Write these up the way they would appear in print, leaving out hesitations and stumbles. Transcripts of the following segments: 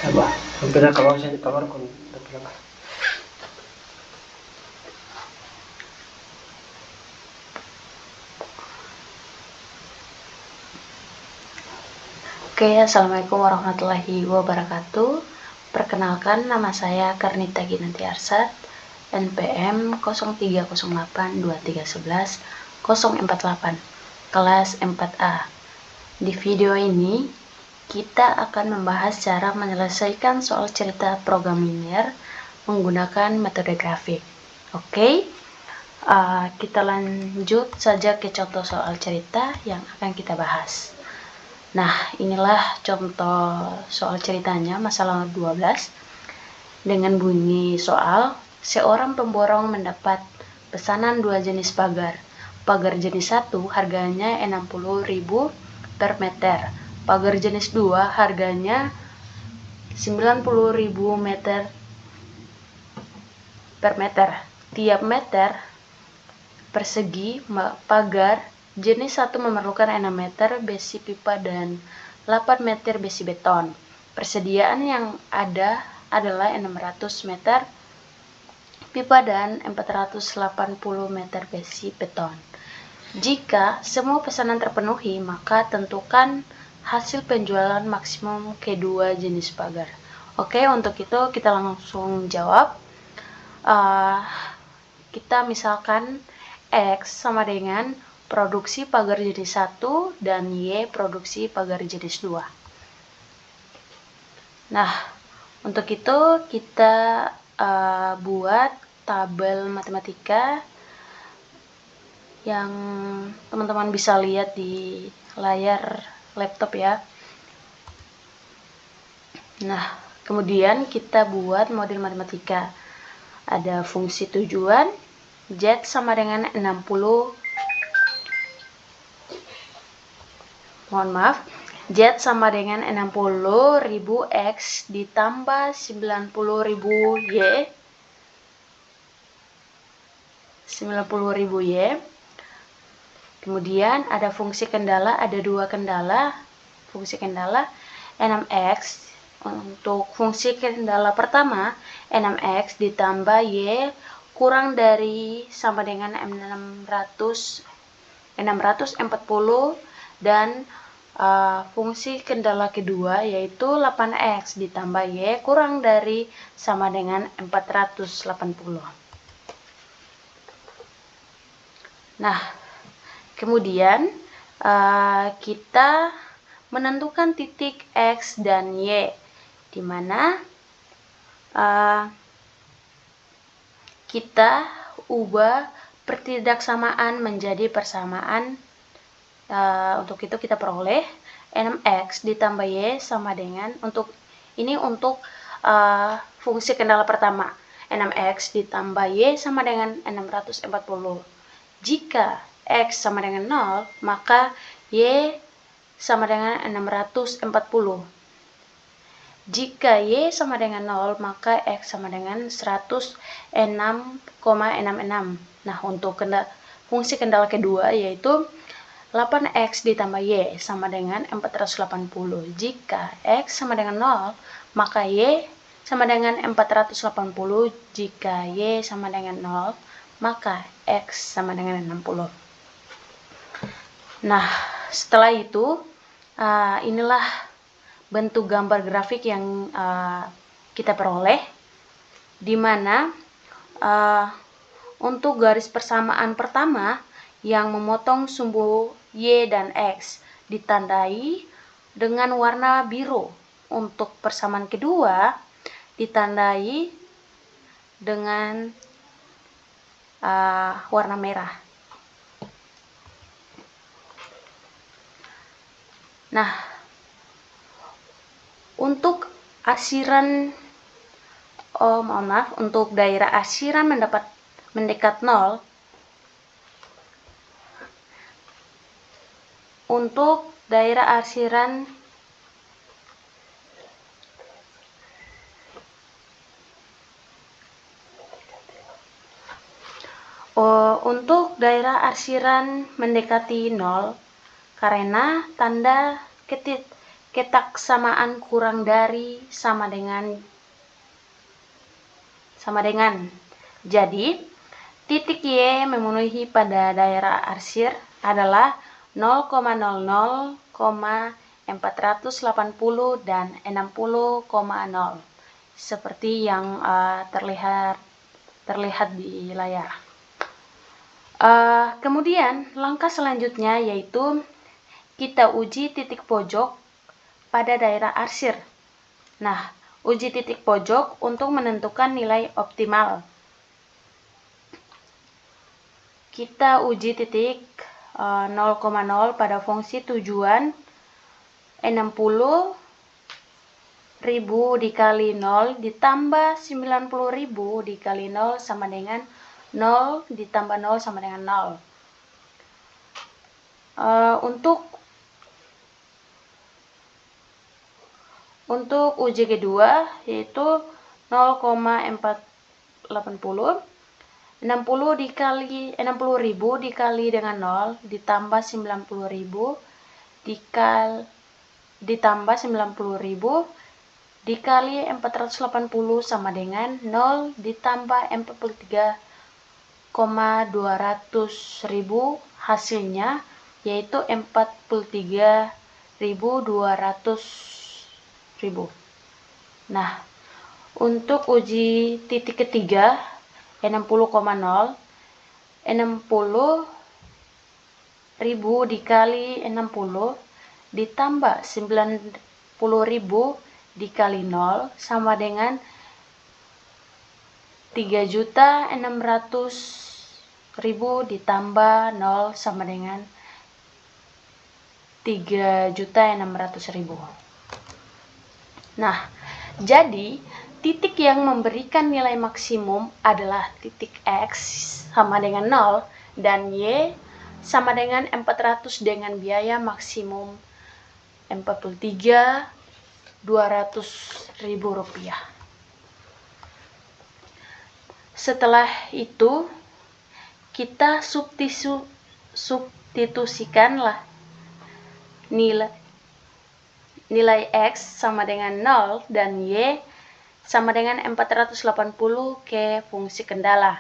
Coba, hampir kamar saya di kamar kon pulang. Oke, assalamualaikum warahmatullahi wabarakatuh. Perkenalkan, nama saya Karnita Ginanti Arsad, NPM 03082311-048, kelas 4A. Di video ini, kita akan membahas cara menyelesaikan soal cerita program linear menggunakan metode grafik. Oke, kita lanjut saja ke contoh soal cerita yang akan kita bahas. Nah, inilah contoh soal ceritanya, masalah 12. Dengan bunyi soal, seorang pemborong mendapat pesanan 2 jenis pagar. Pagar jenis 1 harganya 60.000 per meter. Pagar jenis 2 harganya 90.000 meter per meter. Tiap meter persegi pagar jenis 1 memerlukan 6 meter besi pipa dan 8 meter besi beton. Persediaan yang ada adalah 600 meter pipa dan 480 meter besi beton. Jika semua pesanan terpenuhi, maka tentukan hasil penjualan maksimum kedua jenis pagar. Oke, untuk itu kita langsung jawab. Kita misalkan X sama dengan produksi pagar jenis 1 dan Y produksi pagar jenis 2. Nah, untuk itu kita buat tabel matematika yang teman-teman bisa lihat di layar laptop ya. Nah, kemudian kita buat model matematika. Ada fungsi tujuan, Z sama dengan 60, Z sama dengan 60.000 X ditambah 90.000 Y. 90.000 Y. Kemudian ada fungsi kendala, ada 2 kendala. Fungsi kendala 6X. Untuk fungsi kendala pertama, 6X ditambah Y kurang dari sama dengan 640 dan fungsi kendala kedua yaitu 8X ditambah Y kurang dari sama dengan 480. Nah, kemudian kita menentukan titik X dan Y, di mana kita ubah pertidaksamaan menjadi persamaan. Untuk itu kita peroleh 6X ditambah Y sama dengan, untuk fungsi kendala pertama, 6X ditambah Y sama dengan 640. Jika X sama dengan 0, maka Y sama dengan 640. Jika Y sama dengan 0, maka X sama dengan 106,66. Nah, untuk fungsi kendala kedua yaitu 8X ditambah Y sama dengan 480. Jika X sama dengan 0, maka Y sama dengan 480. Jika Y sama dengan 0, maka X sama dengan 60. Nah, setelah itu inilah bentuk gambar grafik yang kita peroleh, di mana untuk garis persamaan pertama yang memotong sumbu Y dan X ditandai dengan warna biru. Untuk persamaan kedua ditandai dengan warna merah. Nah, untuk asiran untuk daerah asiran mendekat 0, untuk daerah asiran mendekati 0 karena tanda ketaksamaan kurang dari sama dengan. Jadi, titik Y memenuhi pada daerah arsir adalah 0,00,480 dan 60,0 seperti yang terlihat di layar. Kemudian langkah selanjutnya yaitu kita uji titik pojok pada daerah arsir. Nah, uji titik pojok untuk menentukan nilai optimal. Kita uji titik 0,0 pada fungsi tujuan 60.000 dikali 0 ditambah 90.000 dikali 0 sama dengan 0 ditambah 0 sama dengan 0. Untuk uji kedua yaitu 0,480, 60.000 dikali dengan 0 ditambah 90.000 ditambah 90.000 dikali 480 sama dengan 0 ditambah 43,200.000, hasilnya yaitu 43.200.000. Nah, untuk uji titik ketiga 60,0, 60.000 dikali 60 ditambah 90.000 dikali 0 sama dengan 3.600.000 ditambah 0 sama dengan 3.600.000. Nah, jadi titik yang memberikan nilai maksimum adalah titik X sama dengan 0 dan Y sama dengan 400 dengan biaya maksimum 43.200.000 rupiah. Setelah itu kita substitusikanlah nilai X sama dengan 0 dan Y sama dengan 480 ke fungsi kendala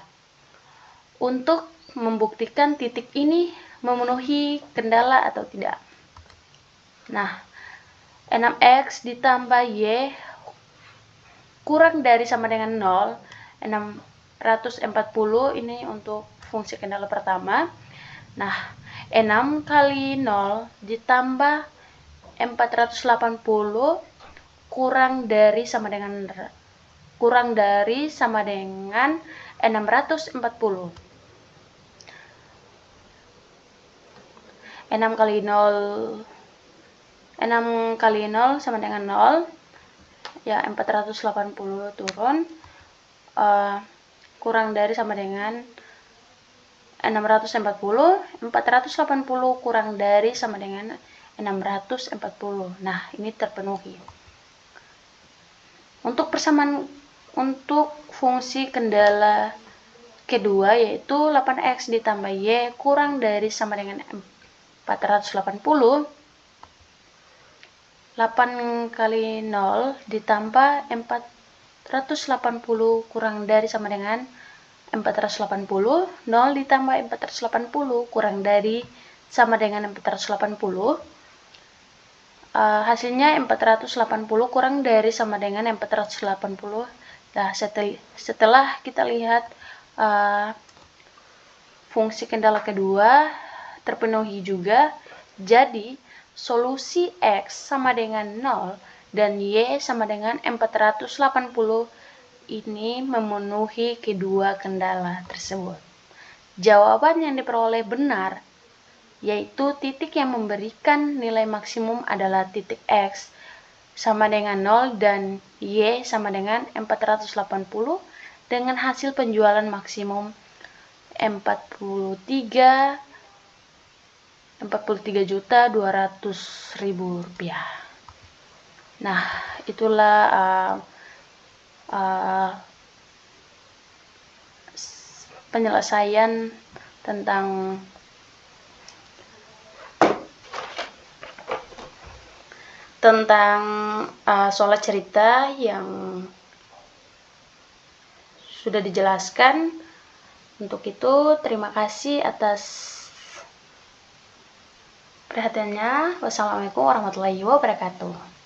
untuk membuktikan titik ini memenuhi kendala atau tidak. Nah, 6X ditambah Y kurang dari sama dengan 0, 640 ini untuk fungsi kendala pertama. Nah, 6 kali 0 ditambah 480 kurang dari sama dengan 640. 6 kali 0 sama dengan 0, ya 480 turun, kurang dari sama dengan 640, 480 kurang dari sama dengan 640. Nah, ini terpenuhi. Untuk persamaan untuk fungsi kendala kedua yaitu 8X ditambah Y kurang dari sama dengan 480. 8 kali 0 ditambah 480 kurang dari sama dengan 480. 0 ditambah 480 kurang dari sama dengan 480. Hasilnya 480 kurang dari sama dengan 480. Nah, setelah kita lihat fungsi kendala kedua terpenuhi juga, jadi solusi X sama dengan 0 dan Y sama dengan 480 ini memenuhi kedua kendala tersebut. Jawaban yang diperoleh benar, yaitu titik yang memberikan nilai maksimum adalah titik X sama dengan 0 dan Y sama dengan 480 dengan hasil penjualan maksimum 43.200.000 rupiah. Nah, itulah penyelesaian tentang tentang soal cerita yang sudah dijelaskan. Untuk itu, terima kasih atas perhatiannya. Wassalamualaikum warahmatullahi wabarakatuh.